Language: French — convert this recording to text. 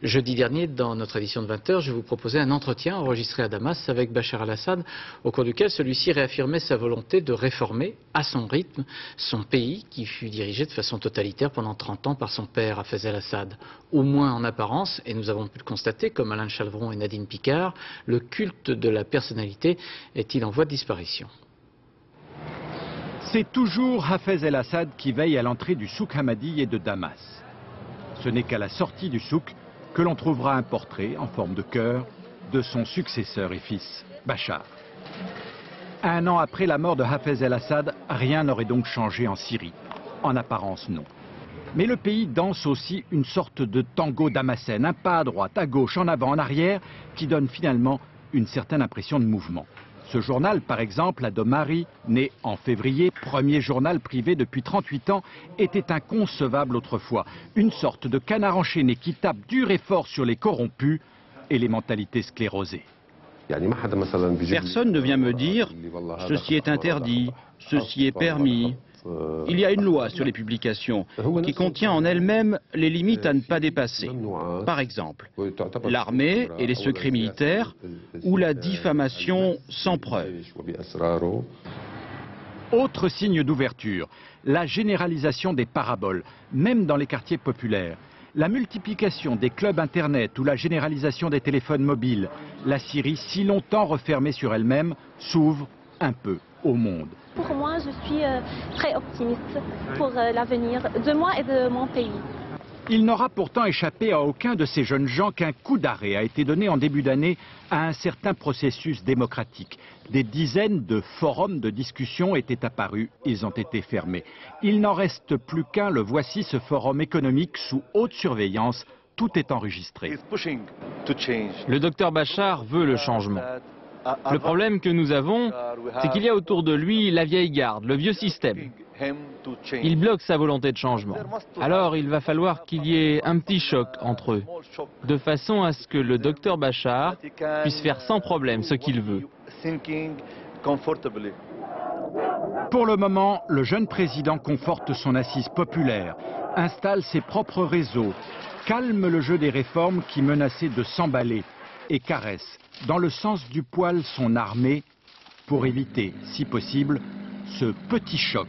Jeudi dernier, dans notre édition de 20h, je vous proposais un entretien enregistré à Damas avec Bachar al-Assad, au cours duquel celui-ci réaffirmait sa volonté de réformer à son rythme son pays qui fut dirigé de façon totalitaire pendant 30 ans par son père, Hafez al-Assad. Au moins en apparence, et nous avons pu le constater, comme Alain Chalvron et Nadine Picard, le culte de la personnalité est-il en voie de disparition. C'est toujours Hafez el-Assad qui veille à l'entrée du souk Hamadi et de Damas. Ce n'est qu'à la sortie du souk que l'on trouvera un portrait en forme de cœur de son successeur et fils, Bachar. Un an après la mort de Hafez el-Assad, rien n'aurait donc changé en Syrie. En apparence, non. Mais le pays danse aussi une sorte de tango damascène, un pas à droite, à gauche, en avant, en arrière, qui donne finalement une certaine impression de mouvement. Ce journal, par exemple, Adomari, né en février, premier journal privé depuis 38 ans, était inconcevable autrefois. Une sorte de canard enchaîné qui tape dur et fort sur les corrompus et les mentalités sclérosées. Personne ne vient me dire « ceci est interdit, ceci est permis ». Il y a une loi sur les publications qui contient en elle-même les limites à ne pas dépasser. Par exemple, l'armée et les secrets militaires ou la diffamation sans preuve. Autre signe d'ouverture, la généralisation des paraboles, même dans les quartiers populaires. La multiplication des clubs Internet ou la généralisation des téléphones mobiles. La Syrie, si longtemps refermée sur elle-même, s'ouvre un peu au monde. Pour moi, je suis très optimiste pour l'avenir de moi et de mon pays. Il n'aura pourtant échappé à aucun de ces jeunes gens qu'un coup d'arrêt a été donné en début d'année à un certain processus démocratique. Des dizaines de forums de discussion étaient apparus, ils ont été fermés. Il n'en reste plus qu'un, le voici, ce forum économique sous haute surveillance, tout est enregistré. Le docteur Bachar veut le changement. Le problème que nous avons, c'est qu'il y a autour de lui la vieille garde, le vieux système. Il bloque sa volonté de changement. Alors il va falloir qu'il y ait un petit choc entre eux, de façon à ce que le docteur Bachar puisse faire sans problème ce qu'il veut. Pour le moment, le jeune président conforte son assise populaire, installe ses propres réseaux, calme le jeu des réformes qui menaçaient de s'emballer et caresse dans le sens du poil son armée pour éviter, si possible, ce petit choc.